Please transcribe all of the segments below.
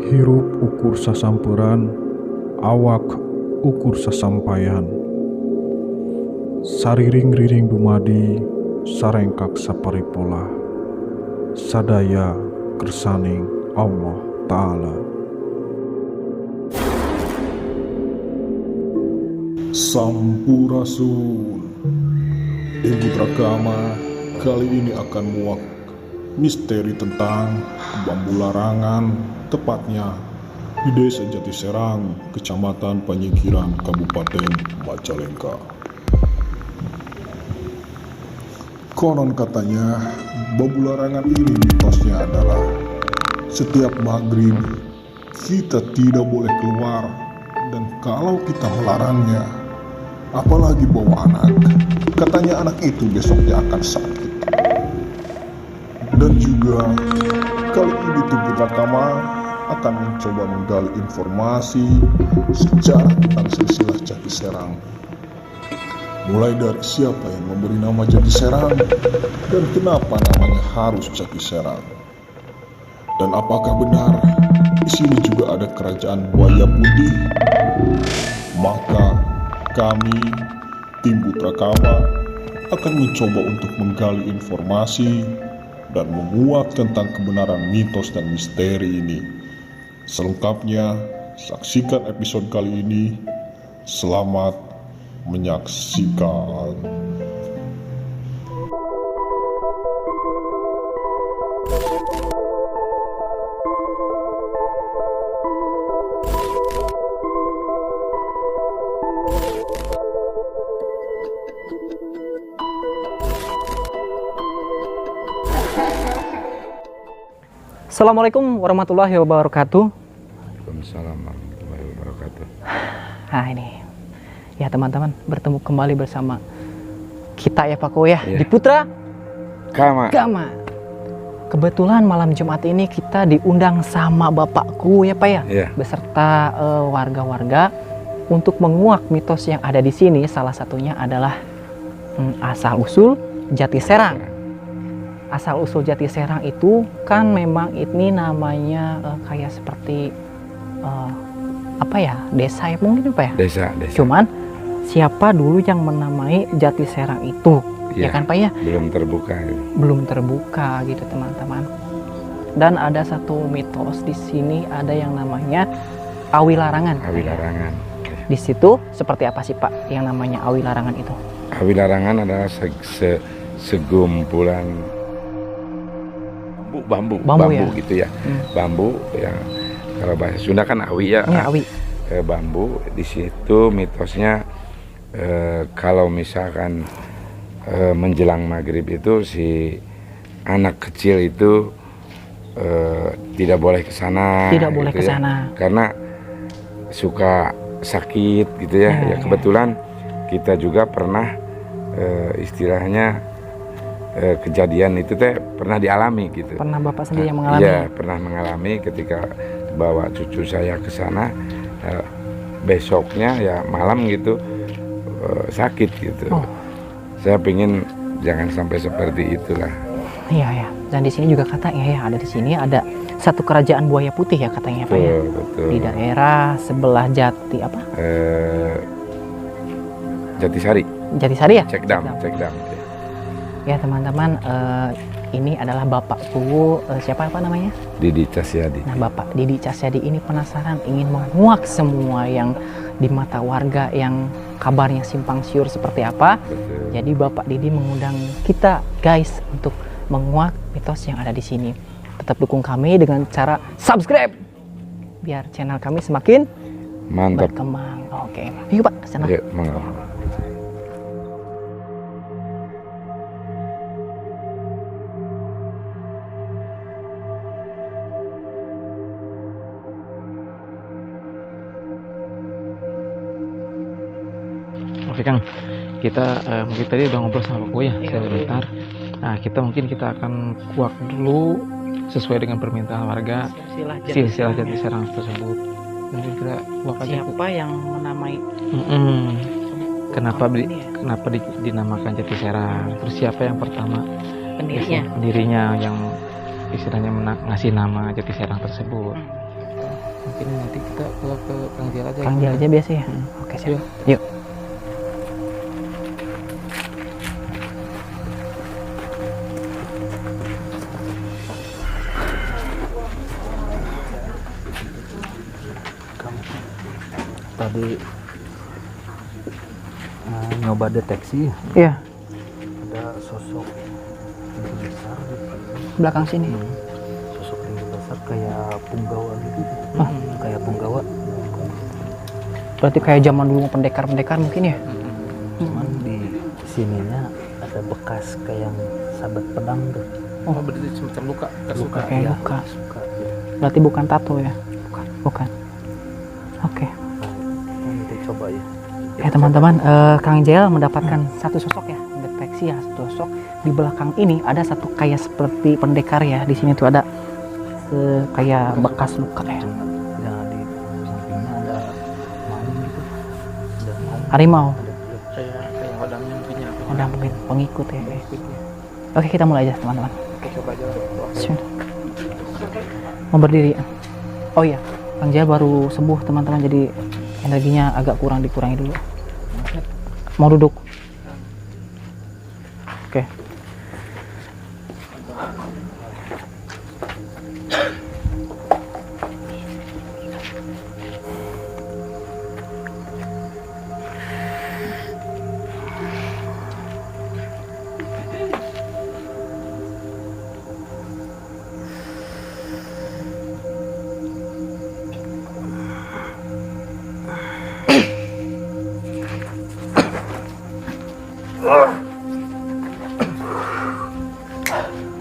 Hirup ukur sasampuran, awak ukur sasampaian. Sariring-riring dumadi, sarengkak saparipola. Sadaya kersaning Allah Ta'ala. Sampurasun. Ibu Prakama kali ini akan muak misteri tentang bambu larangan, tepatnya di Desa Jatiserang, Kecamatan Panyingkiran, Kabupaten Majalengka. Konon katanya bambu larangan ini mitosnya adalah setiap maghrib kita tidak boleh keluar, dan kalau kita melarangnya, apalagi bawa anak, katanya anak itu besoknya akan sakit. Dan juga kali ini tim Prakama akan mencoba menggali informasi sejarah tentang silsilah Jatiserang. Mulai dari siapa yang memberi nama Jatiserang dan kenapa namanya harus Jatiserang. Dan apakah benar di sini juga ada kerajaan buaya putih? Maka kami, tim Prakama, akan mencoba untuk menggali informasi dan menguak tentang kebenaran mitos dan misteri ini. Selengkapnya, saksikan episode kali ini. Selamat menyaksikan. Assalamualaikum warahmatullahi wabarakatuh. Waalaikumsalam warahmatullahi wabarakatuh. Nah ini, ya teman-teman, bertemu kembali bersama kita ya Pak Ko ya, di Putra Kama. Kebetulan malam Jumat ini kita diundang sama Bapakku ya Pak ya, beserta warga-warga untuk menguak mitos yang ada di sini. Salah satunya adalah asal-usul Jatiserang. Asal-usul Jatiserang itu kan memang ini namanya kayak seperti desa ya mungkin Pak ya? Desa. Cuman siapa dulu yang menamai Jatiserang itu? Ya kan Pak ya? Belum terbuka gitu teman-teman. Dan ada satu mitos di sini, ada yang namanya Awi Larangan. Awi Larangan. Di situ seperti apa sih Pak yang namanya Awi Larangan itu? Awi Larangan adalah segumpulan bambu ya? Gitu ya. Bambu yang kalau bahasa Sunda kan awi ya. Awi. Bambu di situ mitosnya kalau misalkan menjelang maghrib itu si anak kecil itu tidak boleh ke sana. Tidak boleh ke sana. Karena suka sakit gitu ya. Ya kebetulan kita juga pernah istilahnya kejadian itu pernah dialami gitu. Pernah Bapak sendiri yang mengalami? Iya, pernah mengalami ketika bawa cucu saya ke sana. Besoknya ya malam gitu sakit gitu. Saya pingin jangan sampai seperti itulah. Iya. Dan di sini juga katanya ya, ada di sini ada satu kerajaan buaya putih ya katanya Pak ya. Betul. Di daerah sebelah Jatisari ya? Cekdam. Ya teman-teman, ini adalah bapakku, siapa namanya? Didi Casyadi. Nah Bapak Didi Casyadi ini penasaran, ingin menguak semua yang di mata warga yang kabarnya simpang siur seperti apa. Betul. Jadi Bapak Didi mengundang kita guys untuk menguak mitos yang ada di sini. Tetap dukung kami dengan cara subscribe biar channel kami semakin mantap berkembang. Oke, yuk Pak kesana. Yuk, mantap. Oke Kang, kita mungkin tadi udah ngobrol sama Pak Ko ya, sebentar. Nah kita akan kuak dulu sesuai dengan permintaan warga silsilah Jatiserang tersebut. Mungkin kita kuak aja. Siapa yang menamai? Kenapa dinamakan Jatiserang? Terus siapa yang pertama? Pendirinya. Pendirinya yang istilahnya ngasih nama Jati Serang tersebut. Mungkin nanti kita ke Kang Jel aja. Kang Jel aja biasa ya. Oke, siap. Yuk. Tadi nyoba deteksi, Iya, ada sosok tinggi besar gitu. belakang sini. Sosok tinggi besar kayak punggawa gitu. Ah. Kayak punggawa. Berarti kayak zaman dulu pendekar-pendekar mungkin ya? Cuman di sininya ada bekas kayak sabat pedang tuh. Oh, berarti semacam luka. Luka kayak ya, luka. suka gitu. Berarti bukan tato ya? Bukan. Oke. Nanti coba ya. Ya teman-teman, Kang Jel mendapatkan satu sosok ya, deteksi ya satu sosok. Di belakang ini ada satu kayak seperti pendekar ya. Di sini tuh ada kayak bekas luka ya. Ya di sampingnya ada maling gitu. Ada maling. Harimau. Kayak hodamnya mungkin ya. Ada mungkin pengikut ya. Oke, kita mulai aja teman-teman. Kita coba aja. Bismillah. Mau berdiri. Oh iya, Kang Jel baru sembuh teman-teman, jadi energinya agak dikurangi dulu. Mau duduk? Oke.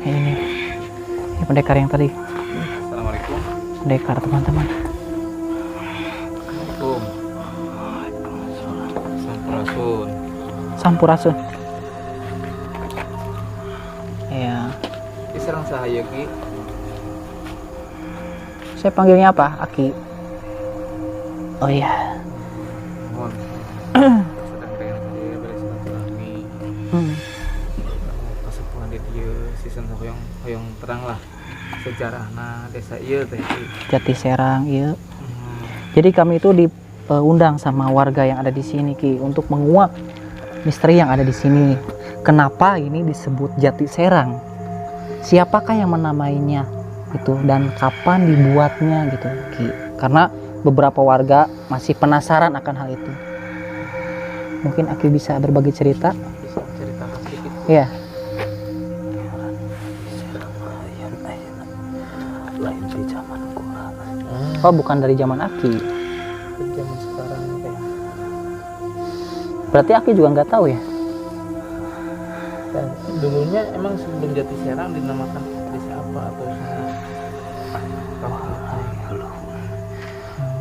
Ini pendekar yang tadi. Assalamualaikum. Pendekar teman-teman. Assalamualaikum. Sampurasun. Sampurasun. Ya. Diserang sahaya Ki. Saya panggilnya apa? Aki. Oh iya. Mohon. Sedang dengan dia bersilaturahmi. Kasepuhan di dieu season hoyong terang lah sejarahna desa ieu teh. Jati Serang, iya. Jadi kami itu diundang sama warga yang ada di sini Ki untuk menguak misteri yang ada di sini. Kenapa ini disebut Jati Serang? Siapakah yang menamainya gitu dan kapan dibuatnya gitu Ki? Karena beberapa warga masih penasaran akan hal itu. Mungkin Aki bisa berbagi cerita? Bisa ceritakan sedikit. Iya. Lain di zaman gua. Oh, bukan dari zaman Aki. Zaman sekarang teh. Berarti Aki juga nggak tahu ya? Dan dulunya emang sebelum Jati Serang dinamakan desa apa atau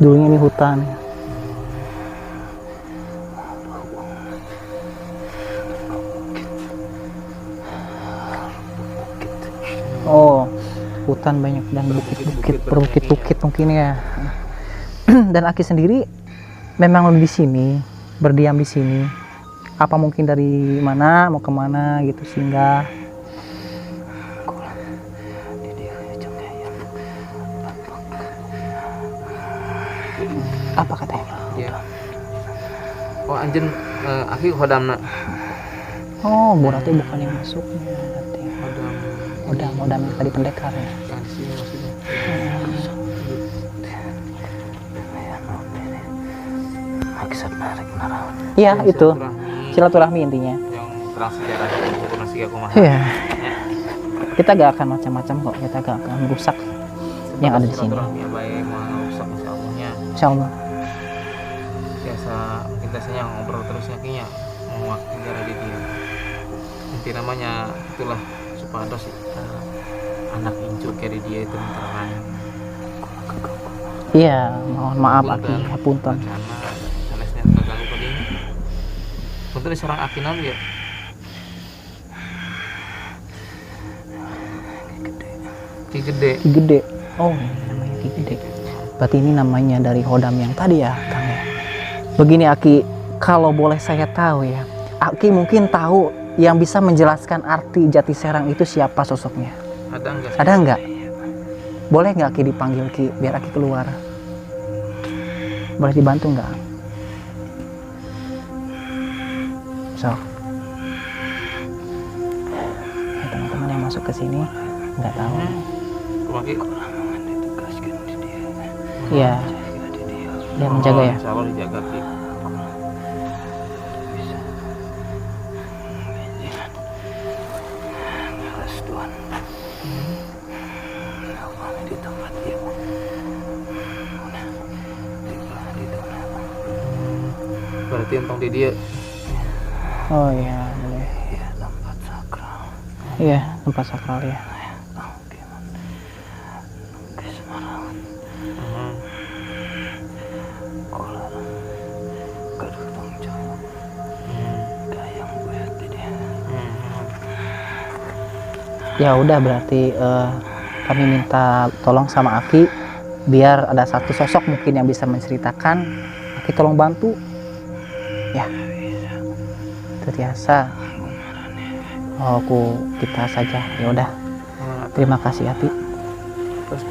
Dulunya ini hutan. Oh, hutan banyak dan bukit-bukit, berbukit-bukit mungkin ya. Dan Aki sendiri memang di sini, berdiam di sini. Apa mungkin dari mana mau kemana gitu singgah? Apa katanya? ya. Oh anjen Aki hodamna. Oh, berarti bukan yang masuknya berarti. Hodam Udah yang tadi pendekar ya. yang di sini maksudnya. Maksud narik narawan. Iya, itu. Silaturahmi Silaturahmi intinya. yang terang sejarah bukan sih aku mah. Iya. Kita gak akan macam-macam kok. Kita gak akan merusak yang ada di sini. Silaturahmi baik mau rusak masalahnya. Insyaallah. Biasa mungkin biasanya ngobrol terusnya kayaknya menguak sejarah di dia. Inti namanya itulah supados anak incu kayak dia itu terang. Iya, mohon maaf Aki, hapunten. Karena sanesnya terganggu tadi. Untuk diserang Aki nabi ya. Ki gede. Ki Gede. Oh, namanya Ki Gede. Berarti ini namanya dari Hodam yang tadi ya, Kang ya. Begini Aki, kalau boleh saya tahu ya, Aki mungkin tahu yang bisa menjelaskan arti Jati Serang itu siapa sosoknya? Ada nggak? Boleh nggak Ki dipanggil Ki biar Aki keluar? Boleh dibantu nggak? So, teman-teman yang masuk ke sini nggak tahu. Iya, dia menjaga ya. Insya Allah dijaga Ki. Berarti entong di dia. Oh iya, boleh. Iya, tempat sakral ya. Ya udah berarti kami minta tolong sama Aki biar ada satu sosok mungkin yang bisa menceritakan. Aki tolong bantu. Ya. Terbiasa. Oh, kita saja. Ya udah. Terima kasih Aki.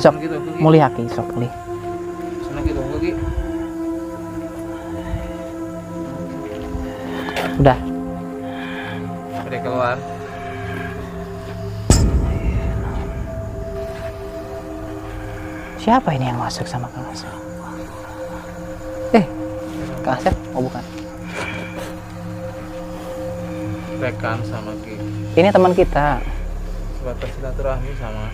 Sok, mulih Aki, sok mulih. Senang gitu Ki. Udah. Udah keluar. Siapa ini yang masuk sama Kang Asep? Kang Asep? Oh bukan. Rekan sama Ki. Ini teman kita. Sebatas silaturahmi sama.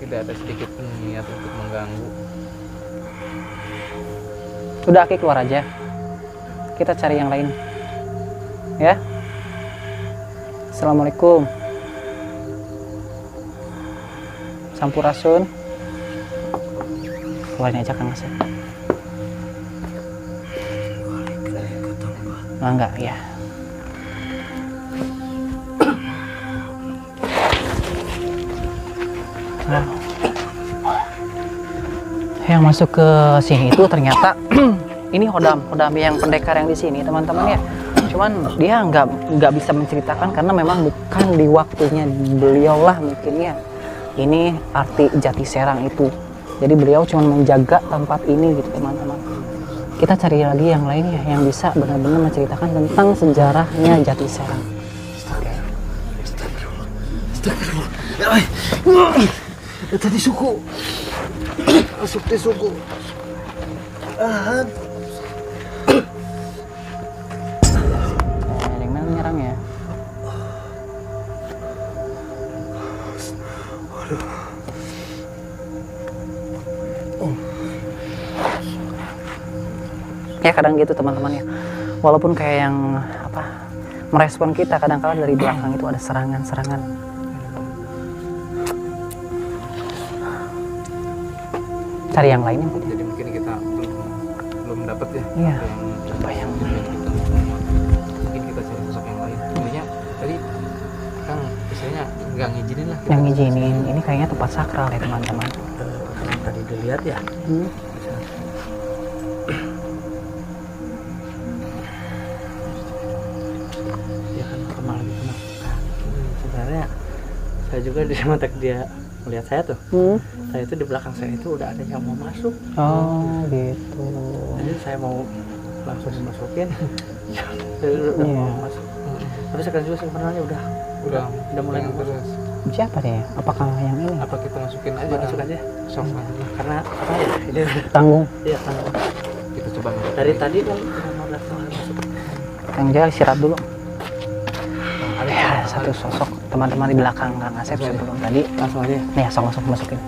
Tidak ada sedikit pun niat untuk mengganggu. Udah Aki keluar aja. Kita cari yang lain. Ya. Assalamualaikum. Sampurasun. Keluarin aja Kang Asep. Oh, enggak, ya. Nah. Yang masuk ke sini itu ternyata ini Hodam yang pendekar yang di sini teman-teman ya. Cuman dia nggak bisa menceritakan karena memang bukan di waktunya beliau lah mungkin ya. Ini arti Jati Serang itu. Jadi beliau cuma menjaga tempat ini gitu teman-teman. Kita cari lagi yang lainnya yang bisa benar-benar menceritakan tentang sejarahnya Jati Serang. Tadi suku. Masuk di suku. Ada yang menyerang ya. Ya kadang gitu teman-teman ya. Walaupun kayak yang merespon kita kadang-kala dari belakang itu ada serangan-serangan. Cari yang lainnya. Jadi mungkin kita belum dapat ya. Iya. Coba yang mungkin kita cari sosok yang lain. Intinya tadi Kang misalnya nggak ngizinin lah. Yang ngizinin ini kayaknya tempat sakral ya teman-teman. Tadi dilihat ya. Ya kan kemana gitu nah. Sebenarnya saya juga di mata dia melihat saya tuh. Saya itu di belakang saya itu udah ada yang mau masuk. Oh gitu. Jadi saya mau langsung dimasukin. Saya udah mau masuk. Tapi sekarang juga sebenarnya udah mulai terus. Siapa deh? Apakah yang ini? Apa kita masukin aja? masuk aja. Sok aja. Karena apa ya? Ini Tanggung. iya tanggung. Kita coba Dari tadi kan udah masuk. Kang Jaya istirahat dulu. Ada satu sosok teman-teman di belakang Kang Asep sebelum tadi. Langsung aja. Nih langsung masukin.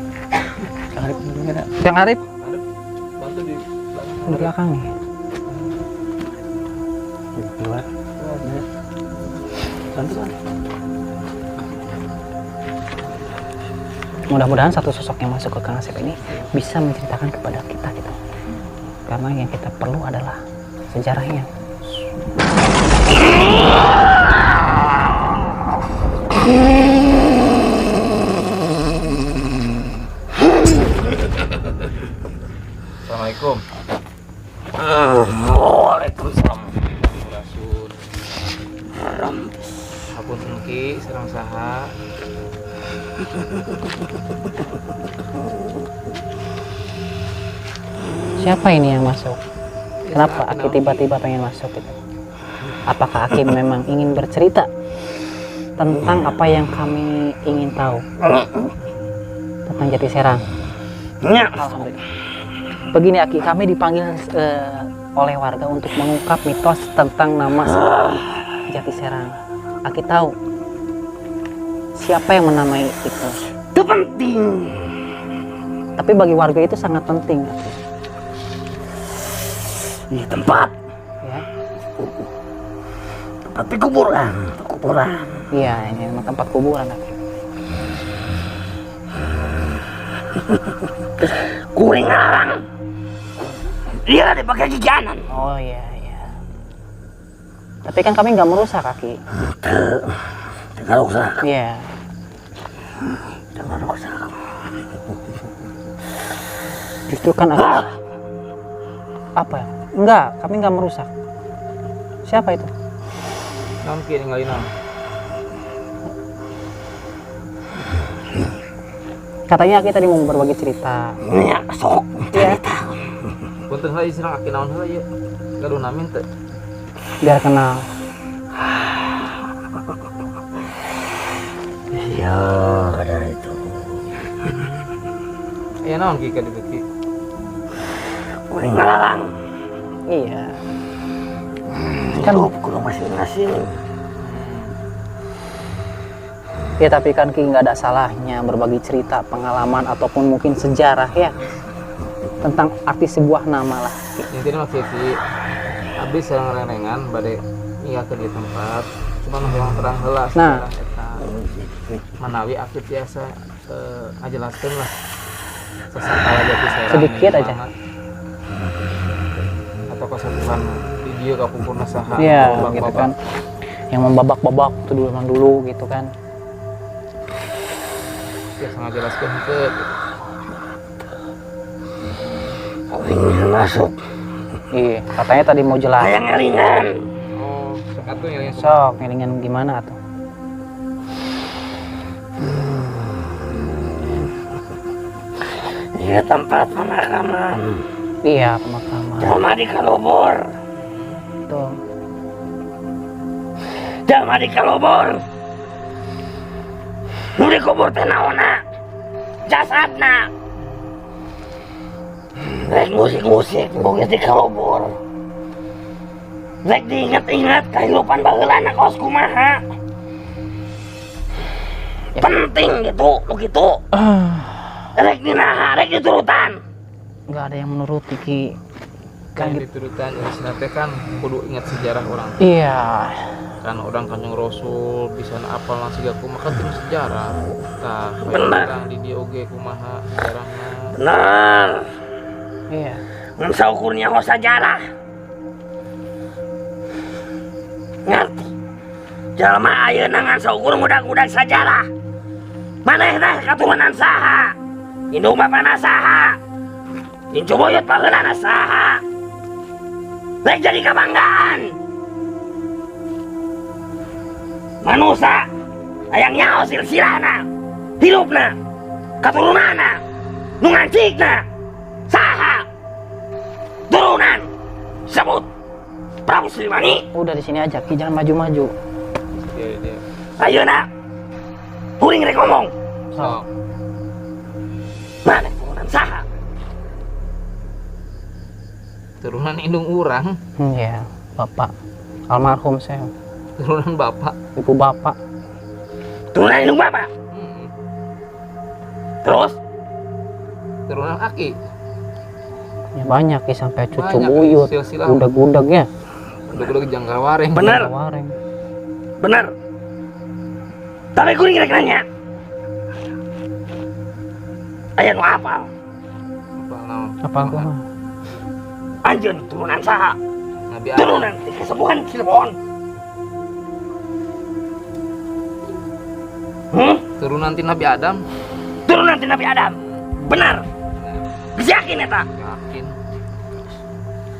Yang Arif dulu ada. Yang Arif bantu di di belakang nih. Keluar. Bantu kan. Mudah-mudahan satu sosok yang masuk ke Kang Asep ini bisa menceritakan kepada kita gitu. Karena yang kita perlu adalah sejarahnya. Assalamualaikum. Waalaikumsalam. Rasul. Punten Ki sareng saha. Siapa ini yang masuk? Kenapa Aki tiba-tiba pengen masuk gitu? Apakah Aki memang ingin bercerita tentang apa yang kami ingin tahu tentang Jati Serang? Alhamdulillah. Begini Aki, kami dipanggil oleh warga untuk mengungkap mitos tentang nama Jati Serang. Aki tahu siapa yang menamai itu? Itu penting. Tapi bagi warga itu sangat penting. Aki. Di tempat Ya. tapi kuburan. Iya, ini memang tempat kuburan. Aki. Kuring ngarang. Dia dipakai jajanan. Oh iya, iya. Tapi kan kami nggak merusak Aki. Tidak usah. Iya. Tidak usah. Justru kan Aki. Apa? Enggak, kami nggak merusak. Siapa itu? Naon Ki ninggalin naon? Katanya Aki tadi mau berbagi cerita. Ya, sok. Iya. Punten heula sareng Aki naon heula ieu? Gaduh namin teh. Biar kenal. Ya, ada itu. Aya naon Ki ka ditu Ki? Kuring ngarang. Iya. Kan kudu masing-masing. Ya tapi kan Ki nggak ada salahnya berbagi cerita, pengalaman ataupun mungkin sejarah ya tentang arti sebuah nama lah. Intinya mah Ki, abis sareng renengan bade ninggalkeun di tempat, cuma memang terang heula Nah. sejarah eta. Manawi Aki biasa ngajelaskeun lah. Sasakala Jati Serang. Sedikit aja. Atau kesepuhan video kapungkurna saha. Iya, babak-babak. gitu kan. Yang membabak-babak itu dulu gitu kan. Ya sangat jelaskan ke Kuring masuk. Iya, katanya tadi mau jelas. Ayang ngelingan. oh sekatu yang Sok, ngelingan gimana tuh? Ya tempat pemakaman. Iya, pemakaman. Jalma di kalobor. Tuh. Jalma di kalobor. Nu dikubur teh naonna? Jasadna. Rek musik-musik boges di kalobor. Rek diinget-inget kehidupan baheulana kos kumaha. Penting gitu, lu gitu. Rek dinaha, rek diturutan. Nggak ada yang menuruti Ki. kan diturutan ini teh kan kudu ingat sejarah orang Iya. kan orang Kanjeng Rasul bisa apal nang siga kumaha kan sejarah tah Benar. orang di dia oge kumaha sejarahna Benar. Iya. Ngan saukurnya ho sajarah. Ngerti. Jalma ayeuna ngan saukur ngudag-ngudag sajarah. Maneh katurunan saha? Indung bapana saha? Incu boyot baheulana saha? Rek jadi kebanggaan. Manusia hayang nyaho silsilahna, hirupna, katurunanna, nu ngancikna saha? Turunan sebut Prabu Siliwangi. Udah di sini aja Ki, jangan maju-maju. dia Ayeuna kuring rek ngomong. sok Mana turunan saha? turunan indung urang Iya, Bapak almarhum saya, turunan bapak ibu bapak. Turunan indung bapak. Terus turunan Aki Ya banyak Ki, sampai cucu Banyak, buyut, silsilah. gudag-gudag ya. udah jangka wareng bener, Wareng. bener. Tapi kuring rek nanya. Aya nu hafal. apa naon Apa aku mah? Anjeun turunan saha? Nabi Adam Turunan ti kesembuhan Cirebon. turunan ti Nabi Adam Turunan ti Nabi Adam. Benar. Geus yakin eta? yakin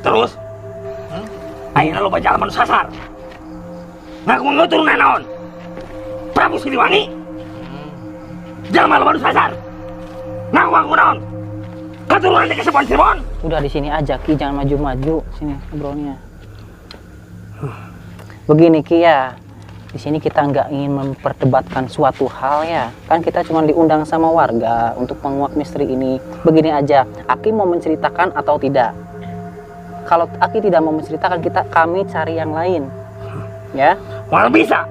Terus ayeuna loba jalma nu sasar. Ngaku turunan naon? Prabu Siliwangi. Jangan malu-malu sasar. Nawang kunaon. Keturunan di Kasepuhan Cirebon. Udah di sini aja Ki, jangan maju-maju sini ngobrolnya. Begini Ki ya, di sini kita nggak ingin memperdebatkan suatu hal ya. Kan kita cuma diundang sama warga untuk menguak misteri ini. Begini aja, Aki mau menceritakan atau tidak? Kalau Aki tidak mau menceritakan, kami cari yang lain. Ya? Mal bisa.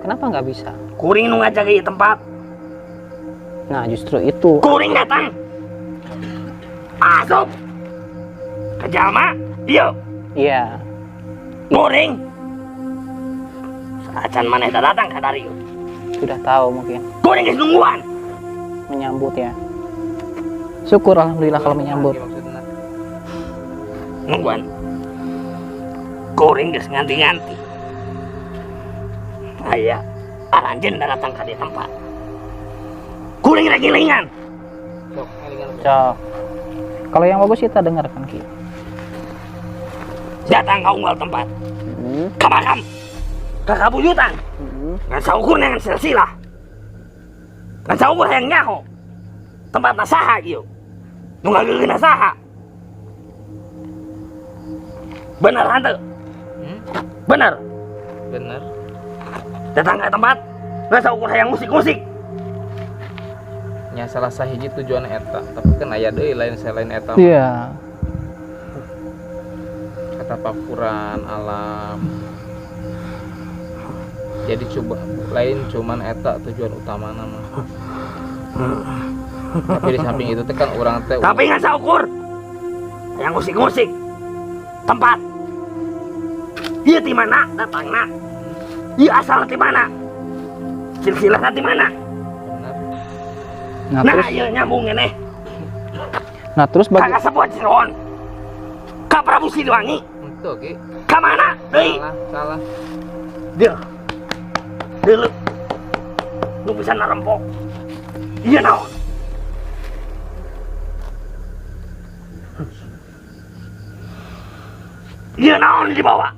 Kenapa nggak bisa? Kuring nu ngajak ieu tempat. Nah justru itu. Kuring datang. Asup. Kejalma, iya. Iya. Kuring. Acan maneh datang ka dari. Sudah tahu mungkin. Kuring geus nungguan. Menyambut ya. Syukur alhamdulillah kalau menyambut. Nungguan. Kuring geus nganti-nganti. Aya aranjeun datang ka di tempat. Kuring rek ngilingan. Cok. Kalau yang bagus kita dengarkan Ki. Datang ka unggal tempat. Ka makam. Ka kabuyutan. Ngan saukur dengan silsilah. Ngan saukur hayang nyaho. Tempatna saha ieu? Nu ngageugeuna saha? Bener hanteu? Bener. Bener. Datang ke tempat, nggak saukur hayang musik-musik. Nya salah sahiji tujuan eta, tapi kan aya deui lain selain eta. Iya. Kata pakuran alam. Jadi coba lain cuman eta tujuan utama nama. Tapi di samping itu teh kan orang teh. Tapi nggak saukur hayang musik-musik. Tempat. Ieu di mana datangna? Ieu asal di mana? Silsilahna di mana? Nah, Nah, terus, ieu nyambung ngene. nah terus Ka Kasepuhan Cirebon. Ka Prabu Siliwangi. Itu Ki. Ka mana? Deui. Salah. Dia. Deuleu. Nu bisa narempok. Ieu naon? Ieu naon dibawa?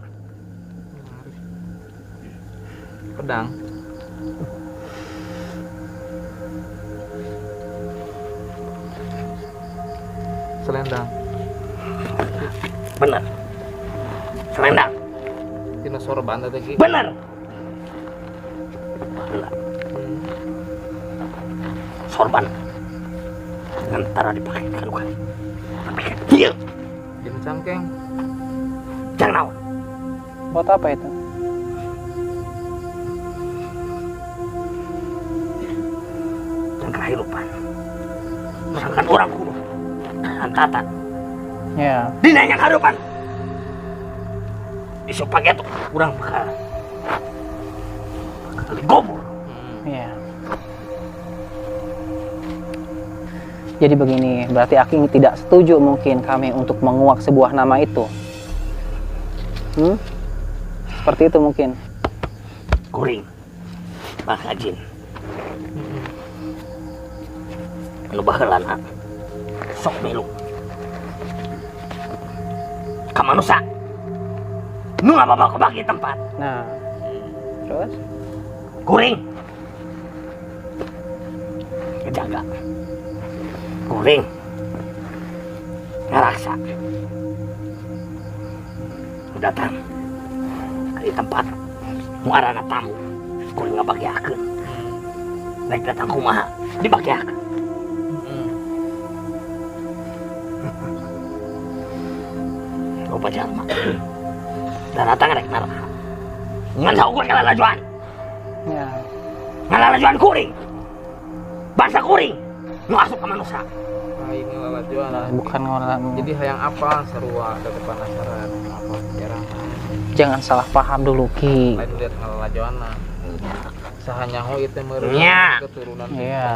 Pedang. Selendang. Bener. Selendang. Tina sorban teh Ki. Bener. Bener. Sorban. Antara dipakai kan bukan. Tapi iya. Dina cangkeng. Jangan naon. buat apa itu? Dan kehidupan. Misalkan orang kudu antatan. Ya. Dinanya kehidupan. Isu pagi itu kurang bakal digobur. Iya. Jadi begini, berarti Aki tidak setuju mungkin kami untuk menguak sebuah nama itu. Seperti itu mungkin. Kuring. Bang Hajin. Anu baheulana sok milu. Ka manusia. Nu ngapa-apa bagi tempat. Nah, terus? Kuring. Ngejaga. Kuring. Ngeraksa. Datang di tempat muarana tamu. Kuring ngabagiakeun. Naik datang kumaha dibagiakeun. Loba jalma. Dan datang rek naraha. Ngan saukur kalalajuan. Ya. Ngalalajuan kuring. Bangsa kuring. Nu asup ka manusia. Aing ngalajuan. Bukan orang. Jadi hayang apa sarua ada penasaran apa jarang. Jangan salah paham dulu Ki. Lain lihat ngalajuanna. Sahanyaho itu meureun Nya. keturunan. Iya.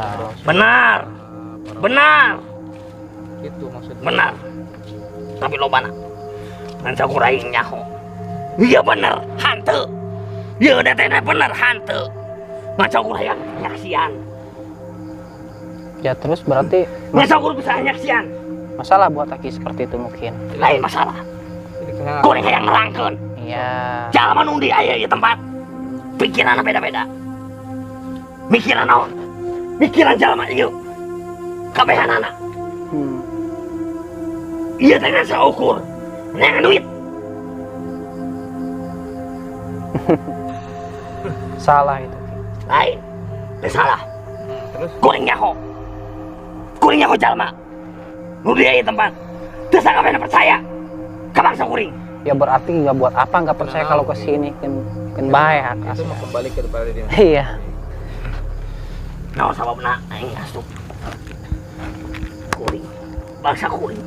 Benar. Benar. Itu maksudnya. Benar. Tapi lobana. Ngan saukur aing nyaho. Iya bener, hantu. Iya udah teh bener hantu. Ngan saukur hayang nyaksian. Ya terus berarti Ngan saukur bisa nyaksian. masalah buat Aki seperti itu mungkin. Lain masalah. Jadi kayak Kuring hayang nerangkeun. Iya. Jalma nu di aya ieu tempat. Pikiranna beda-beda. Mikiran naon? Mikiran jalma ieu. Kabehanana. Iya dengan saukur. Dengan duit. Salah itu. Lain. Teu salah. Terus Kuring nyaho. Kuring nyaho jalma. Nu di ieu tempat. Teu sakabehna percaya. Ka bangsa kuring. Ya berarti nggak buat apa nggak percaya kalau ke sini kan baik. itu mau kembali ke depan dia. Iya. Naon sababna aing asup. Kuring. Bangsa kuring.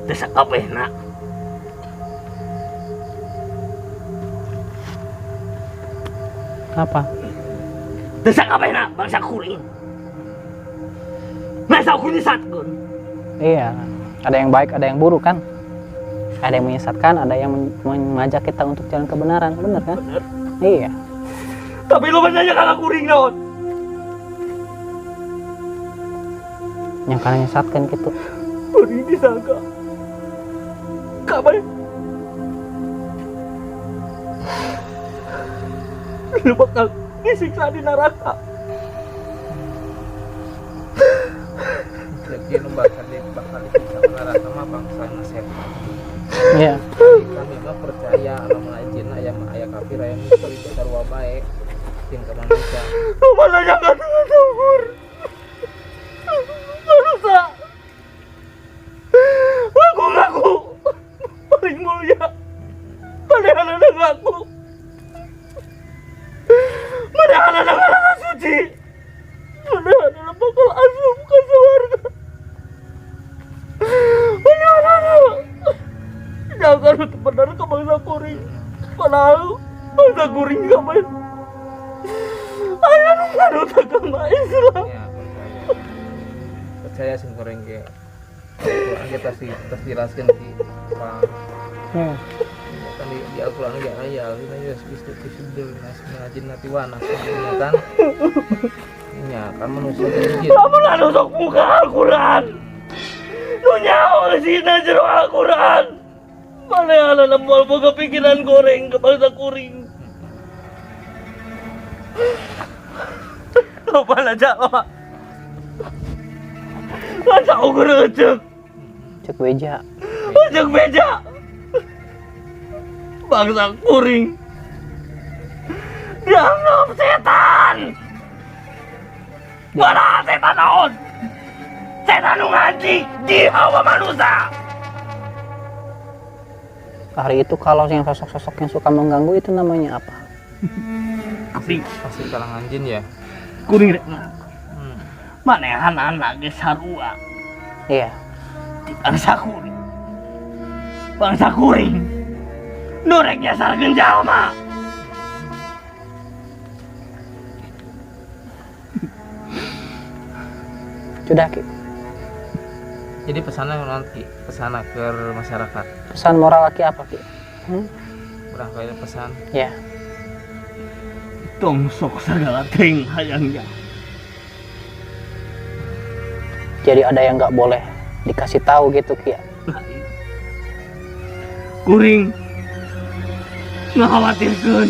Teu sakabehna. Apa? Teu sakabehna bangsa kuring. Masa kuring disatkeun. Iya. Ada yang baik, ada yang buruk kan? Ada yang menyesatkan, ada yang mengajak kita untuk jalan kebenaran, bener kan? Bener. Iya. Tapi lu banyak kakak kuring naon? Yang kalian menyesatkan gitu. Kuring disangka. Kabar. Lu bakal disiksa di neraka. Jadi bakal disiksa neraka sama bangsa setan. Iya. Kami mah percaya alamun ajina aya mah aya kafir aya misteri sarua bae sing ka manusia. Lu malah jangan syukur. Manusia. Ngaku paling mulia. Padahal ada ngaku. Padahal ada rasa suci. Padahal ada bakal asup ke surga. Padahal jangan itu benar ke bangsa kuring. Padahal bangsa kuring gak main. Ayah nunggu agama Islam. Ya, percaya sing goreng ge. Al-Qur'an kita jelaskan di Pak. Iya. Kan di Al-Qur'an ge aya alina yasbistu tisdul nasmajin natiwana kan. Ya, kan manusia jin. Kamu lah nusuk muka Al-Quran. Lu nyawa sih jero Al-Quran. Mana ada nembol boga pikiran goreng ke bangsa kuring. Lupa lah jawab. Masa ukur ecek. Cek beja. Ecek beja. Bangsa kuring. Dianggap setan. Mana setan naon? Setan nu ngaji di hawa manusia. Hari itu kalau yang sosok-sosok yang suka mengganggu itu namanya apa? Pasti kalangan jin ya. Kuring rek. Manehan anak ge sarua. Iya. Di bangsa kuring. Bangsa kuring. Nu rek nyasarkeun jalma. Sudah, Ki. Jadi pesannya nanti pesan ke masyarakat. Pesan moral Ki apa, Ki? Barangkali pesan. Ya. Tong sok segala ting hayangnya. Jadi ada yang nggak boleh dikasih tahu gitu, Ki. Kuring ngakhawatirkeun.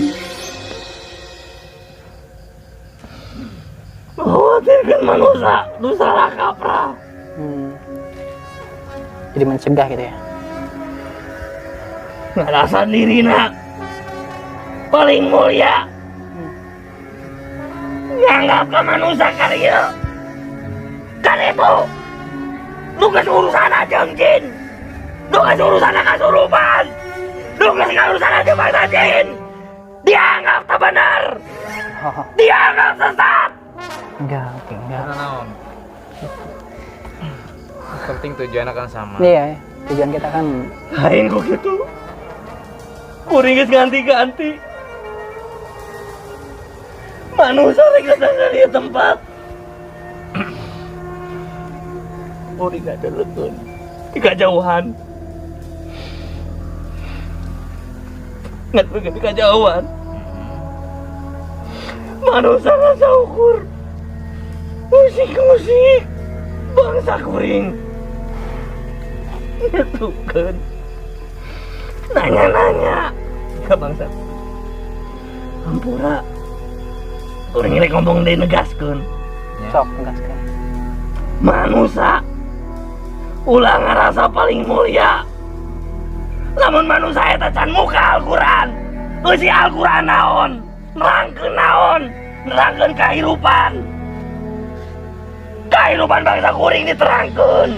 Ngakhawatirkeun manusia nu salah kaprah. Jadi mencegah gitu ya. Ngerasa dirina paling mulia. Nganggap ke manusia karya. Kan itu lu kesurusan aja jin. Lu kesurusan kasurupan. Lu kesurusan aja bangsa jin. Dianggap tak benar. Dianggap sesat. Enggak, Ki, enggak. Karena naon? Penting tujuannya kan sama. Iya, tujuan kita kan Lain kok gitu. Kuring geus ganti-ganti. Manusia rek datang dari tempat. Kuring ada leun. Di kajauhan. Ngat pergi di kajauhan. Manusia rasa ukur. Musik-musik. Bangsa kuring. Ngetukeun. Nanya-nanya ke bangsa. Hampura. Kuring rek ngomong deui negaskeun. Sok negaskeun. Manusia ulah ngarasa paling mulia. Lamun manusia eta can muka Al-Qur'an. Eusi Al-Qur'an naon? Nerangkeun naon? Nerangkeun kahirupan. Kahirupan bangsa kuring diterangkeun.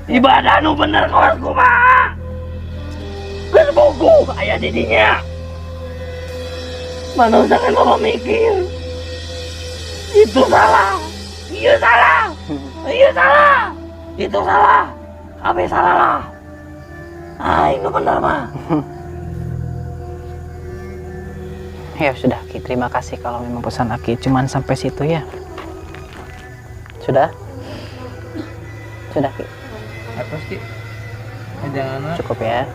Ibadah nu bener kawas kumaha? Geus bogoh aya di dinya. Manusia kan mau mikir. Itu salah. Iya salah. Iya salah. Itu salah. Apa salah lah? Aing nu bener mah. Ya sudah Ki, terima kasih kalau memang pesan Aki cuman sampai situ ya. Sudah? Sudah Ki. Atas Ki. Jangan Cukup ya.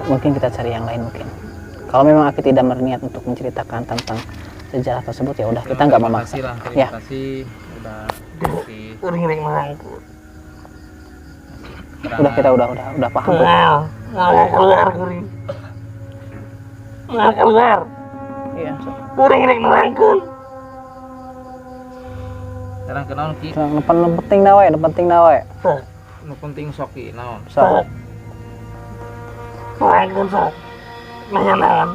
Mungkin kita cari yang lain mungkin. Kalau memang Aki tidak berniat untuk menceritakan tentang sejarah tersebut ya udah kita nggak memaksa. Terima kasih udah kasih. Kuring rek mangku. Udah kita udah paham. Nggak keluar kuring. Nggak keluar. Iya. Kuring rek merangkeun. Sekarang kenaon Ki? Nu penting na we. Nu penting sok Ki naon? So, Merangkeun sok. Nanya naon?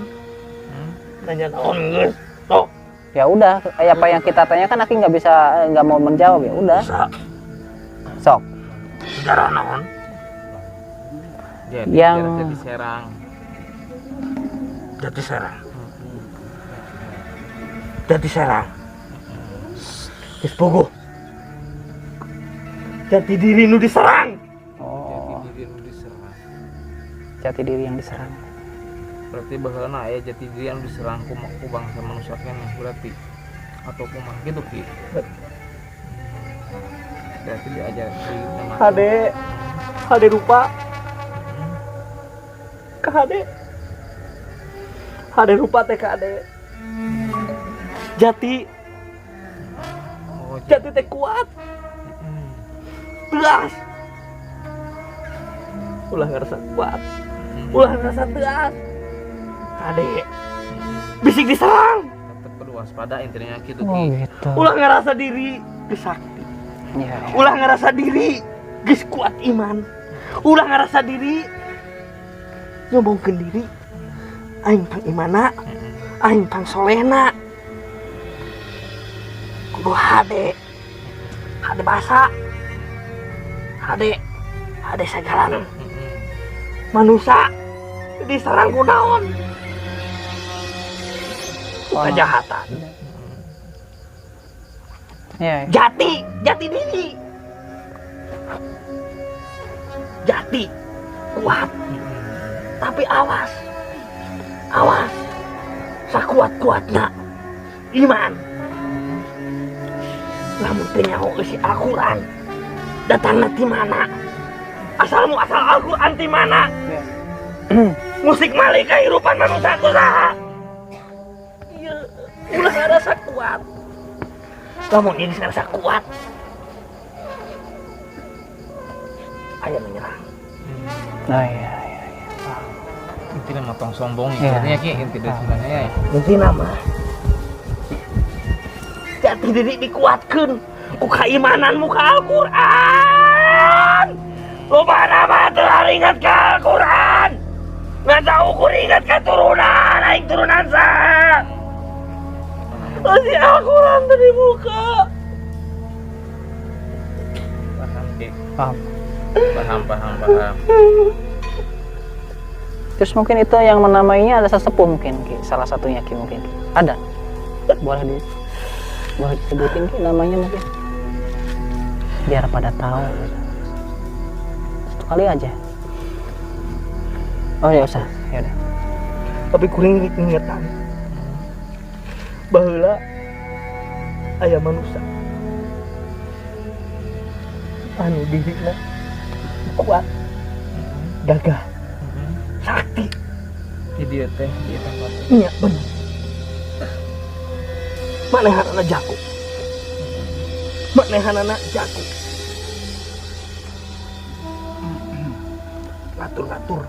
Nanya naon geus. Sok. ya udah, apa yang kita tanyakan Aki nggak mau menjawab ya udah. Sok. Sejarah naon? Jadi Yang- Jati Serang. Jati Serang. Jati Serang. Geus bogoh. Jati diri nu diserang. Oh, Jati diri nu diserang. jati diri yang diserang. Berarti baheula aya jati diri anu diserang ku bangsa manusia keneh berarti atau kumaha gitu Ki. Berarti diajar di tema Hade rupa. Hade rupa teh kade. Jati oh, teh kuat. Tegas. Ulah ngerasa kuat. Ulah ngerasa tegas. Kade. Bisik diserang. tetap perlu waspada intinya gitu Oh Ki. gitu. Ulah ngerasa diri disakti. Ya, Ulah ngerasa diri geus kuat iman. Ulah ngerasa diri nyombongkeun diri. Aing pang imana, aing pang solehna. Kudu hade basa. Hade sagaran. Manusia diserang ku naon? Ku kejahatan. ya. Jati diri. Jati kuat. Tapi awas. Sakuat-kuatna iman. Lamun teu nyaho isi Al-Qur'an. Datangna ti mana? Asal Al-Qur'an ti mana? Musik malih kahirupan manusia kusaha? Ieu ulah ngarasa kuat. Lamun ini ngarasa kuat. Aya menyerang. Nah, ya. Intinya motong sombong Iya. intinya Ki intinya sebenarnya ya. Intina mah jati diri dikuatkeun ku kaimananmu ka Al-Qur'an. Lobana mah teu ingat ka Al-Qur'an. Ngaca ukur ingat ka turunan, aing turunan saha? Si Al-Qur'an teu dibuka. Paham Ki. Paham. Paham. Terus mungkin itu yang menamainya ada sesepuh mungkin Ki. Salah satunya Ki mungkin. Ada. Boleh disebutin Ki namanya mungkin. Biar pada tahu gitu. Satu kali aja. Oh ya usah. Ya udah. Tapi kuring ingetan. Baheula aya manusia anu dirina kuat, gagah, sakti. Jadi dia teh Iya bener. Manehanana jago. Ngatur-ngatur.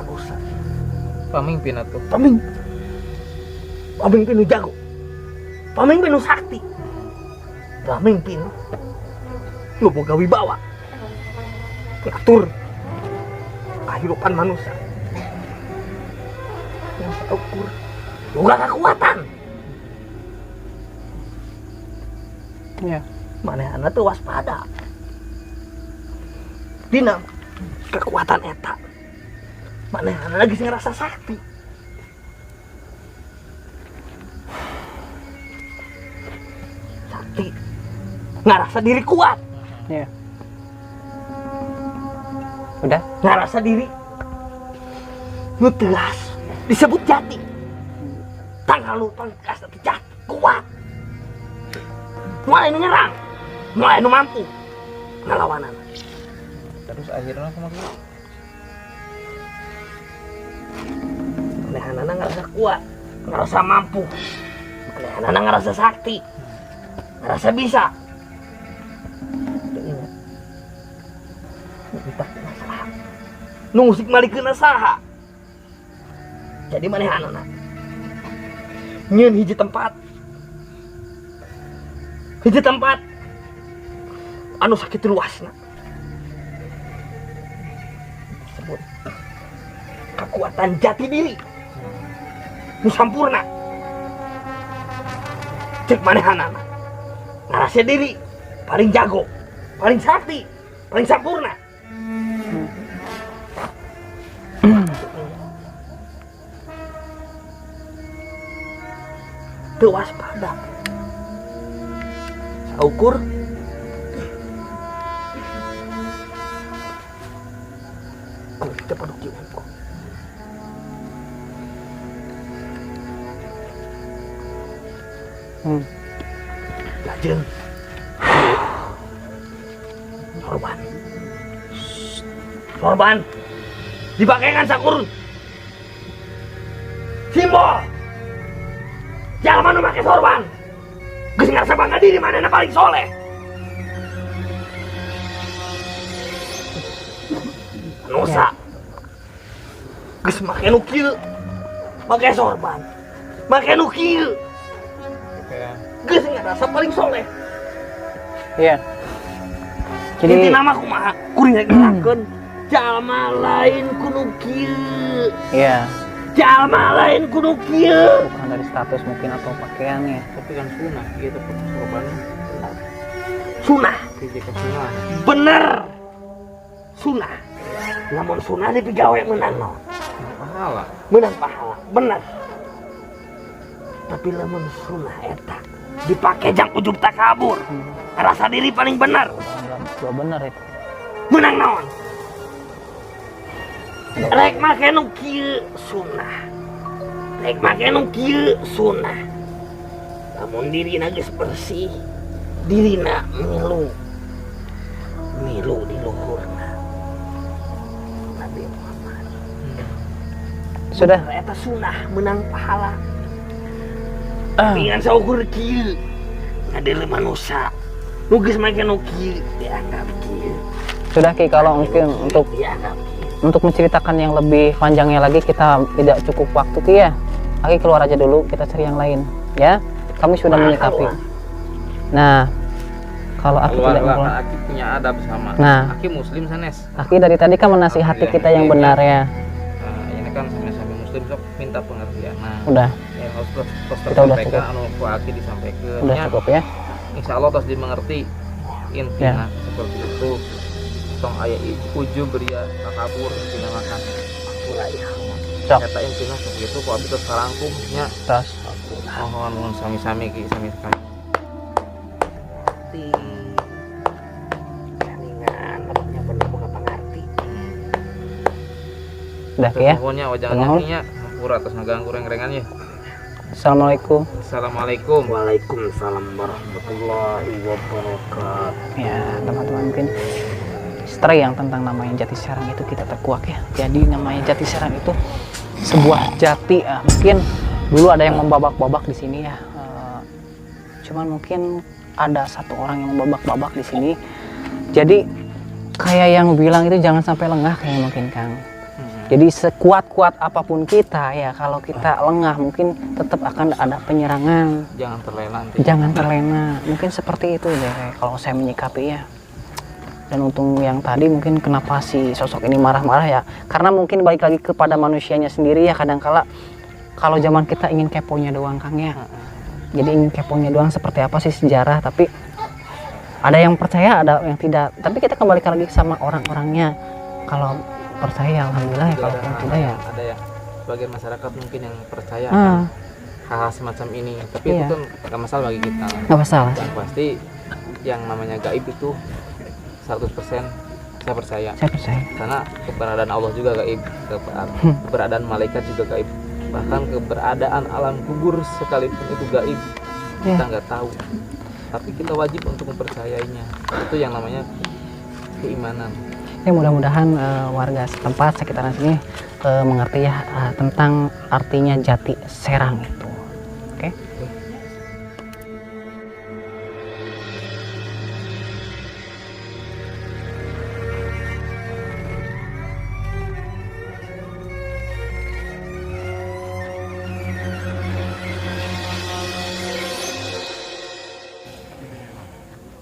manusia. Pamimpin atuh. Pamimpin nu jago. Pamimpin nu sakti. Pamimpin nu boga wibawa. Ngatur kehidupan manusia. Yang saukur boga kekuatan. Ya. Manehana teu waspada. Dina kekuatan eta manehana lagi ngerasa sakti. Sakti ngerasa diri kuat. Ya. Udah? Ngerasa diri nu tegas disebut jati. Tanggal nu tegas tapi jati kuat. Mulai nu nyerang, mulai nu mampu ngelawanan. Terus akhirnya aku makin Manehana ngerasa kuat, ngerasa mampu, manehana ngerasa sakti, ngerasa bisa. Ingat, kita kena saha, nungusik malikeun saha. Jadi manehana nyeun hiji tempat anu sakit luasna. Disebut kekuatan jati diri nu sampurna. Cek manehana ngarasa diri paling jago, paling sakti, paling sampurna. Teu waspada. Saukur kalau kita pada kiwonku lajeng sorban dipakaikan sakur simbol jangan mana pakai sorban. Geus ngarasa bangga diri manehna paling soleh. Nusa geus make nu kieu make sorban make nu kieu geus ngarasa paling soleh. Iya. Jadi inti nama kumaha kuring rek ngelakeun jalma lain kudu kieu. iya, Jalma lain kudu kieu. bukan dari status mungkin atau pakaiannya. tapi kan sunah gitu korban Sunah hiji ka sunah. bener. Sunah namun sunah dipigawe menang naon? Pahala. Menang pahala bener. Tapi lamun sunah eta dipake jang ujub takabur rasa diri paling bener Gua bener itu. menang naon? Rek make nu kieu sunah, rek make nu kieu sunah. Lamun dirina geus bersih, dirina milu di luhurna Nabi Muhammad. Sudah. Bener eta sunah menang pahala. Pingan saukur kieu ngadele manusia. Nu geus make nu kieu dianggap kieu. Sudah Ki, kalau mungkin Dianggap kieu. untuk menceritakan yang lebih panjangnya lagi kita tidak cukup waktu Ki ya. Aki keluar aja dulu, kita cari yang lain ya. Kami sudah menyikapi. Nah, kalau Aki Keluar tidak lah, mau, Aki punya adab sama. Nah. Aki muslim sanes. Aki dari tadi kan menasihati kita yang benar ya. Nah, ini kan sama-sama muslim sok minta pengertian. Nah, Udah, yang harus terus Kita udah tersampaikan cukup. anu ku Aki disampaikan. udah Ya, cukup ya. insya Allah terus dimengerti intinya seperti itu. Tong aya ujub beria takabur intinya makan. Cok. Kata intinya seperti itu. Kok Abi terus karangkumnya. Terus Mohon sami-sami Ki sami sekali. Jaringan abangnya bener bukan pengerti. udah Ki ya. Pokoknya wajah Mohon. nyakinya hampura terus ngaganggu reng-rengannya. Assalamualaikum. Assalamualaikum. Waalaikumsalam warahmatullahi wabarakatuh. Ya teman-teman, mungkin misteri yang tentang namanya Jati Serang itu kita terkuak ya. Jadi namanya Jati Serang itu sebuah jati, mungkin dulu ada yang membabak-babak di sini ya. Cuman mungkin ada satu orang yang membabak-babak di sini. Jadi kayak yang bilang itu jangan sampai lengah kayak mungkin Kang. Jadi sekuat-kuat apapun kita ya, kalau kita lengah mungkin tetap akan ada penyerangan. Jangan terlena. Jangan terlena. Mungkin seperti itu deh kalau saya menyikapi ya. Dan untung yang tadi mungkin kenapa si sosok ini marah-marah ya, karena mungkin balik lagi kepada manusianya sendiri ya. Kadang-kala kalau zaman kita ingin keponya doang Kang ya. Jadi ingin keponya doang seperti apa sih sejarah, tapi ada yang percaya, ada yang tidak. Tapi kita kembali lagi sama orang-orangnya. Kalau percaya alhamdulillah ya, kalau tidak ya ada ya sebagian masyarakat mungkin yang percaya akan hal-hal semacam ini, tapi itu kan nggak masalah bagi kita. Nggak masalah. Yang pasti yang namanya gaib itu 100% saya percaya. Saya percaya. Karena keberadaan Allah juga gaib, keberadaan malaikat juga gaib, bahkan keberadaan alam kubur sekalipun itu gaib, kita nggak tahu. Tapi kita wajib untuk mempercayainya. Itu yang namanya keimanan. Ya mudah-mudahan warga setempat sekitaran sini mengerti ya tentang artinya jati serang itu. Oke?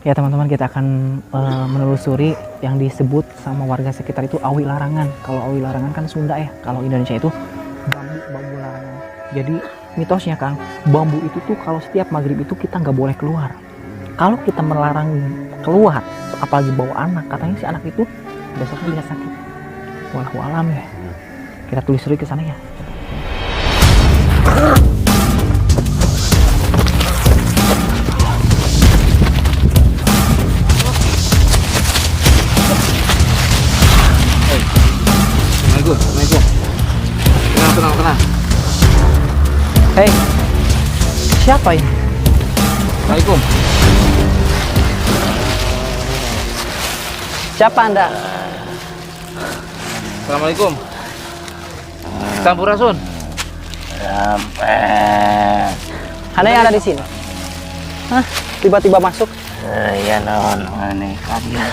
Ya teman-teman, kita akan menelusuri yang disebut sama warga sekitar itu awi larangan. Kalau awi larangan kan Sunda ya, kalau Indonesia itu bambu larangan. Jadi mitosnya Kang, bambu itu tuh kalau setiap maghrib itu kita nggak boleh keluar. Kalau kita melarang keluar, apalagi bawa anak, katanya si anak itu besoknya bisa sakit. Wallahu alam ya. Kita telusuri ke sana ya. Assalamualaikum. Tenang. Hei, siapa ini? Assalamualaikum. Siapa Anda? Assalamualaikum. Sampurasun. Anda yang ada di sini? Hah? Tiba-tiba masuk? Ya non, aneh kalian.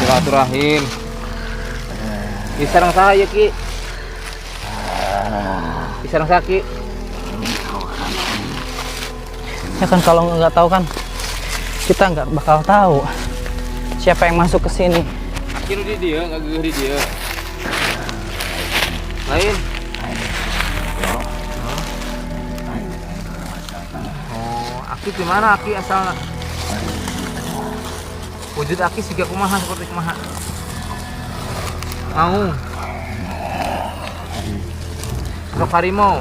Silaturahim. Disarang saya Ki. Disarang Saki. Ya kan kalau nggak tahu kan kita nggak bakal tahu siapa yang masuk ke sini. Aki di dia, nggak gegeh di dia. Lain. Oh, Aki di mana Aki asalnya? Wujud Aki siga kumaha seperti kumaha. Mau. Sok harimau.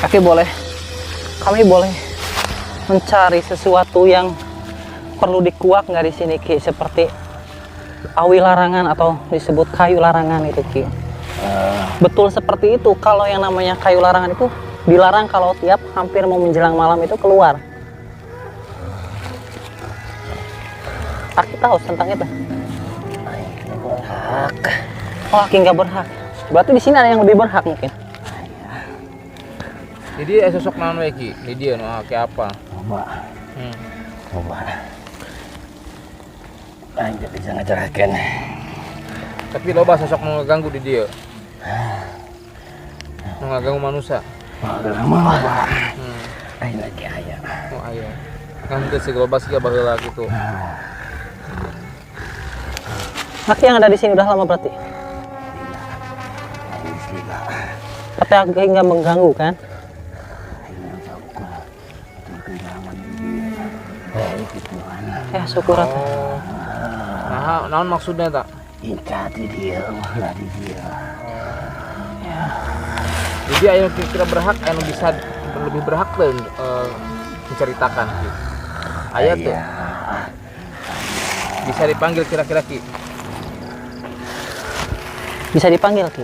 Kami boleh mencari sesuatu yang perlu dikuak nggak di sini Ki, seperti awi larangan atau disebut kayu larangan itu Ki. Betul seperti itu. Kalau yang namanya kayu larangan itu dilarang kalau tiap hampir mau menjelang malam itu keluar. Aki tahu tentang itu? Berhak. Oh, Aki nggak berhak. Berarti di sini ada yang lebih berhak mungkin. Jadi sosok naon we Ki? Di dia nu kayak apa? Coba. Anjir bisa ngajarakeun. Tapi loba sosok nu ngaganggu di dia. Nu ngaganggu manusia. Loba. Aing lagi aya. Oh aya. Kan teh loba siga baheula gitu. Aki yang ada di sini udah lama berarti. Tapi Aki nggak mengganggu kan? Ya syukur. Nah, naon maksudnya tak? Inca di dia, malah di dia. Ya. Jadi ayo kira berhak, ayo bisa lebih berhak tuh menceritakan. Ayo tuh. Bisa dipanggil kira-kira Ki. Bisa dipanggil Ki.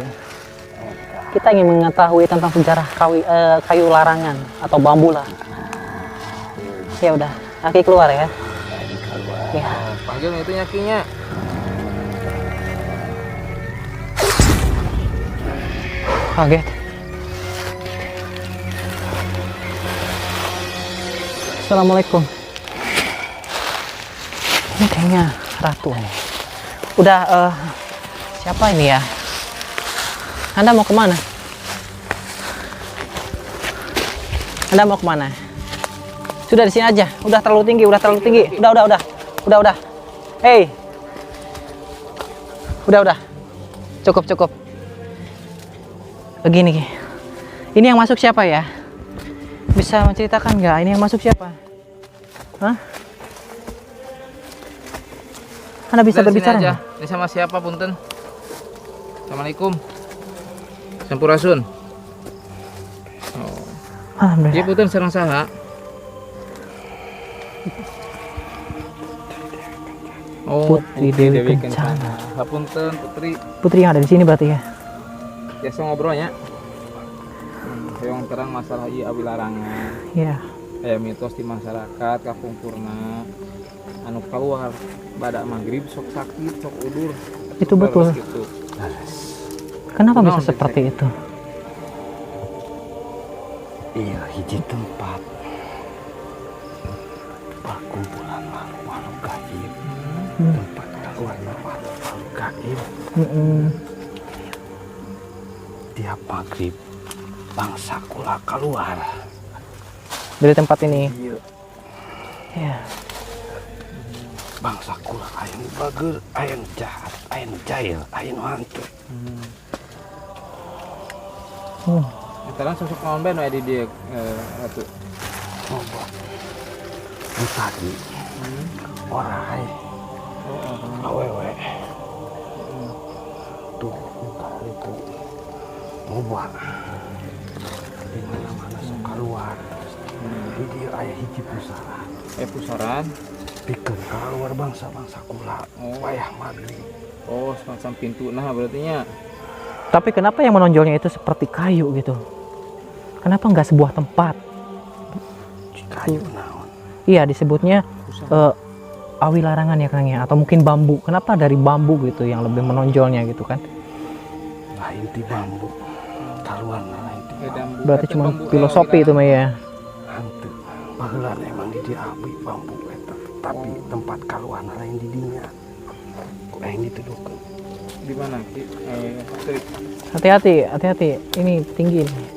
Kita ingin mengetahui tentang sejarah kayu larangan atau bambu lah. Ya udah, Aki keluar ya. Ya. Panggil itu nyakinya. Kaget. Assalamualaikum. Ini kayaknya ratu nih. Udah, siapa ini ya? Anda mau kemana? Anda mau kemana? Sudah di sini aja. Udah terlalu tinggi, udah terlalu tinggi. Udah. Hey. Udah. Cukup. Begini. Ini yang masuk siapa ya? Bisa menceritakan nggak? Ini yang masuk siapa? Hah? Anda bisa berbicara aja. nggak? Ini sama siapa punten? Assalamualaikum. Sampurasun. Oh. Alhamdulillah. Iya punten sareng saha? Oh, Putri Dewi Kencana. Hapunten Putri yang ada di sini berarti ya? biasa ngobrolnya. Yang terang masalah iya awilarangan. Iya. Mitos di masyarakat kapungkurna anu keluar badak maghrib sok sakit sok udur. Itu betul. Gitu. Kenapa bisa Naon, seperti itu? Iya, hiji tempat perkumpulan makhluk gaib. Tempat keluarnya makhluk gaib. Tiap maghrib bangsa kula keluar Dari tempat ini. Ya. bangsa kula ayam bager, ayam jahat, ayam jahil, ayam hantu. Terang sosok naon bae nu aya di dieu atuh. Coba tadi orai awewe tuh entar itu ngobrol di mana-mana sok keluar di dia aya hiji pusara Pusaran. pikeun keluar bangsa-bangsa kula wayah maghrib. Oh, semacam pintu nah berarti nya. Tapi kenapa yang menonjolnya itu seperti kayu gitu? Kenapa nggak sebuah tempat? Kayu naon? Iya, disebutnya awi larangan ya Kang ya, atau mungkin bambu. Kenapa dari bambu gitu yang lebih menonjolnya gitu kan? Lain ti bambu. Kaluan lain ti bambu. Berarti cuma filosofi itu mah ya. Hantu. Baheula emang di dia abdi bambu eta, tapi tempat kaluan lain di dinya. Ku aing dituduhkeun. Di mana? Hati-hati. Ini tinggi nih.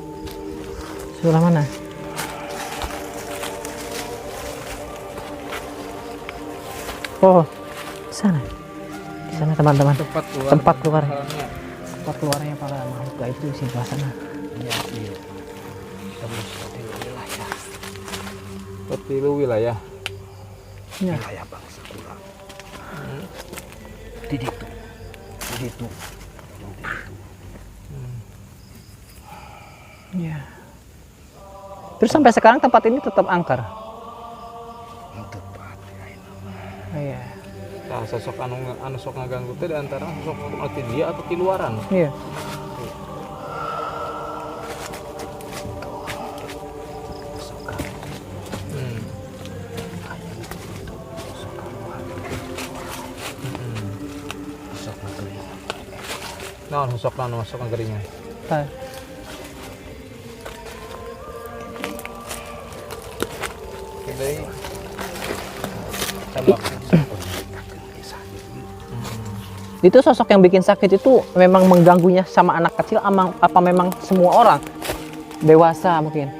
Sebelah mana? Oh, di sana. Di sana teman-teman. Tempat keluar. Tempat keluarnya para makhluk gaib itu di sebelah sana. Iya. Terus wilayah. Seperti lu wilayah. Ya. Wilayah bangsa kula. Di ditu. Ya. Terus sampai sekarang tempat ini tetap angker. Tempat Iya. Nah, sosok anu sok ngaganggu teh di antara sosok anu dia atau di luaran. Iya. Naon sosok anu masuk ngagerinya? Tah. Jadi tembak. Itu sosok yang bikin sakit itu memang mengganggunya sama anak kecil apa memang semua orang? Dewasa mungkin.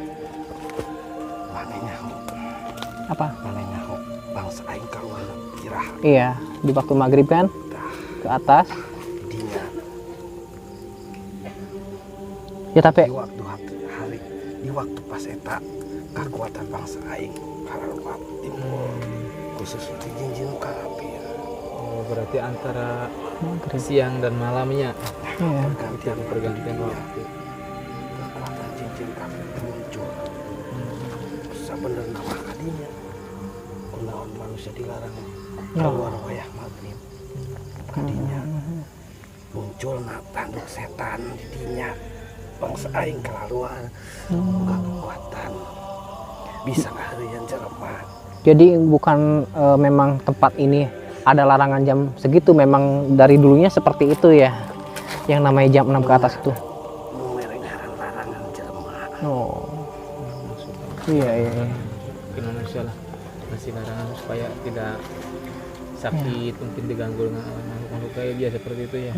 Apa? Bangsa aing kaluan tirah. Iya, di waktu maghrib kan? Ke atas. Dinya. Ya tapi Di waktu hari, di waktu pas eta kekuatan bangsa aing kaluar timbul khusus di jinjin kafir. Oh, berarti antara siang dan malamnya. iya. Pergantian waktu. Kekuatan jinjin kafir muncul. Sebenarnya mah kadinya kunaon manusia dilarang keluar wayah maghrib. Kadinya muncul tanduk setan di dinya. Bangsa aing keluar buka kekuatan bisa ngaheureun jelema. Jadi bukan memang tempat ini ada larangan jam segitu, memang dari dulunya seperti itu ya. Yang namanya jam 6 ke atas itu. Larangan jelema. Oh. Iya. Mungkin manusia lah masih larangan supaya tidak sakit, mungkin diganggu dengan makhluk-makhluk gaib ya seperti itu ya.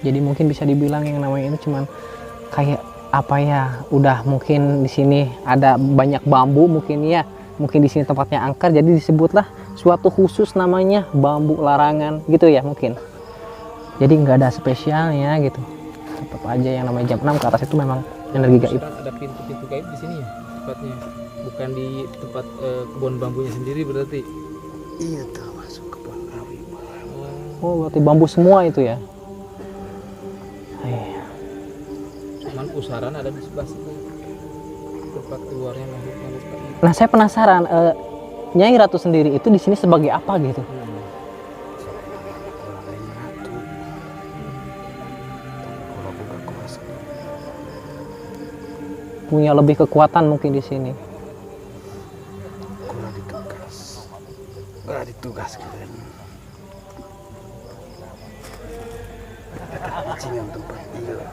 Jadi mungkin bisa dibilang yang namanya itu cuman kayak apa ya, udah mungkin di sini ada banyak bambu mungkin ya, mungkin di sini tempatnya angker, jadi disebutlah suatu khusus namanya bambu larangan gitu ya mungkin. Jadi nggak ada spesialnya gitu, tetap aja yang namanya jam 6 ke atas itu memang energi gaib. Ada pintu-pintu gaib di sini ya tempatnya, bukan di tempat kebun bambunya sendiri berarti. Iya, termasuk kebun awi. Oh berarti bambu semua itu ya. Cuman pusaran ada di sebelah situ, tempat keluarnya makhluk-makhluk gaib. Nah saya penasaran, Nyai Ratu sendiri itu di sini sebagai apa gitu? Punya lebih kekuatan mungkin di sini. Kurang ditugas kalian. Ada kecingan tempat dia.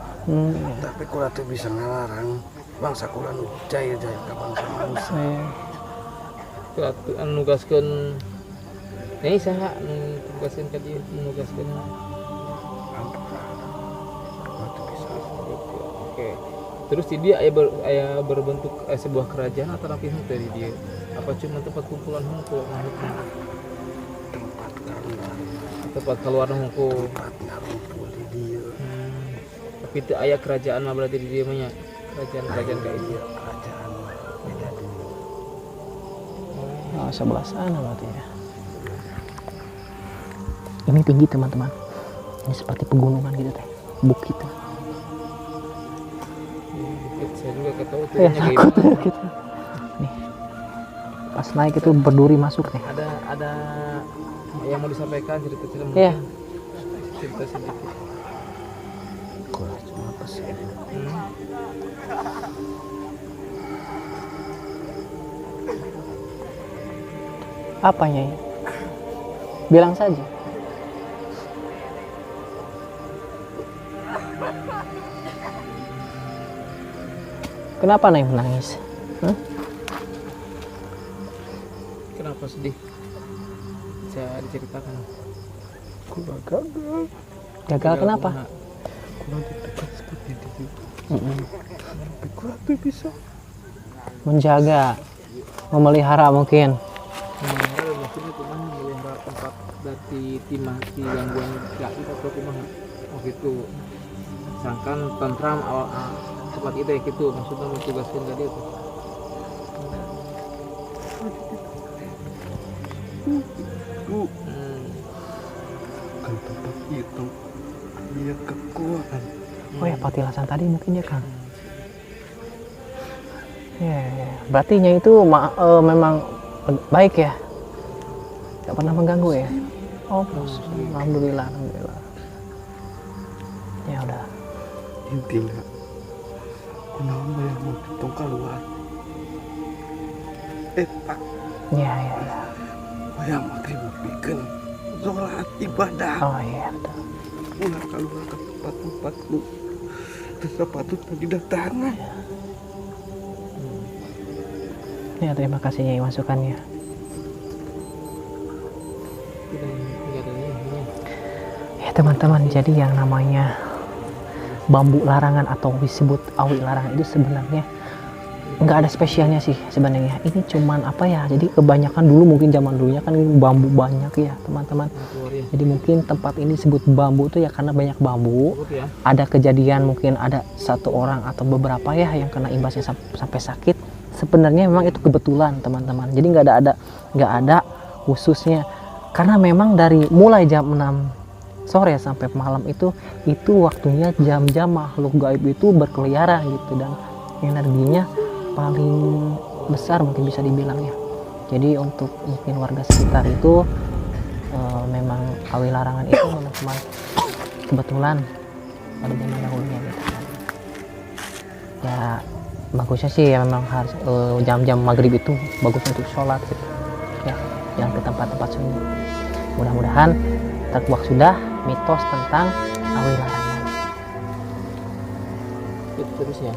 Tapi kurang tuh bisa ngalarang bangsa kurang jaya ke bangsa manusia. Kuratu nugaskeun Nyai saha nugaskeun ka dieu nugaskeun. Oke. Terus di dia aya berbentuk sebuah kerajaan atau napi dari dia? Apa cuma tempat kumpulan hungku? Tempat keluar hungku. Tempat ngarumpul di dia. Tapi itu aya kerajaan mah berarti di dia mah nya. Kerajaan kayak dia. Kerajaan beda dulu. Oh, sebelah sana berarti ya. Ini tinggi teman-teman. Ini seperti pegunungan gitu teh, bukit. Saya juga ketahu tuh. Ya takut gitu. Nih, pas naik itu berduri masuk nih. Ada yang mau disampaikan cerita-cerita mungkin. Iya. Cerita sedikit. Kurang cuma pesan. Apa Nyai? Bilang saja. Kenapa Nyai menangis? Kenapa sedih? Bisa diceritakan. Kurang gagal. Gagal kenapa? Kurang ditekan seperti itu. Tapi kurang tuh bisa Menjaga, memelihara mungkin. Mungkin itu mah melihara tempat dari timah si gangguan gaib atau kumaha. Oh gitu. Sangkan tentram awal tempat itu ya gitu, maksudnya mentugaskan tadi itu. kan tempat itu dia kekuatan. Oh ya patilasan tadi mungkin ya Kang. Ya. Berarti Nyai itu memang baik ya, nggak pernah mengganggu ya. Oh alhamdulillah. Ya udah. Intinya kenapa yang mau ditong keluar tak Ya. yang mau bikin sholat ibadah. Oh iya betul. Ulah keluar ke tempat-tempat lu sepatutnya didatangan. Ya terima kasih Nyai masukannya. Ya teman-teman, jadi yang namanya bambu larangan atau disebut awi larangan itu sebenarnya nggak ada spesialnya sih sebenarnya. Ini cuman apa ya, jadi kebanyakan dulu mungkin zaman dulunya kan bambu banyak ya teman-teman. Jadi mungkin tempat ini disebut bambu itu ya karena banyak bambu. Ada kejadian mungkin ada satu orang atau beberapa ya yang kena imbasnya sampai sakit. Sebenarnya memang itu kebetulan teman-teman. Jadi nggak ada khususnya, karena memang dari mulai jam 6 sore sampai malam itu waktunya jam-jam makhluk gaib itu berkeliaran gitu, dan energinya paling besar mungkin bisa dibilang ya. Jadi untuk mungkin warga sekitar itu memang awi larangan itu memang cuma kebetulan pada zaman dahulunya gitu. Ya bagusnya sih ya memang harus jam-jam maghrib itu bagusnya untuk sholat gitu ya, yang ke tempat-tempat sunyi. Mudah-mudahan terkuak sudah mitos tentang awi larangan. Itu terus ya.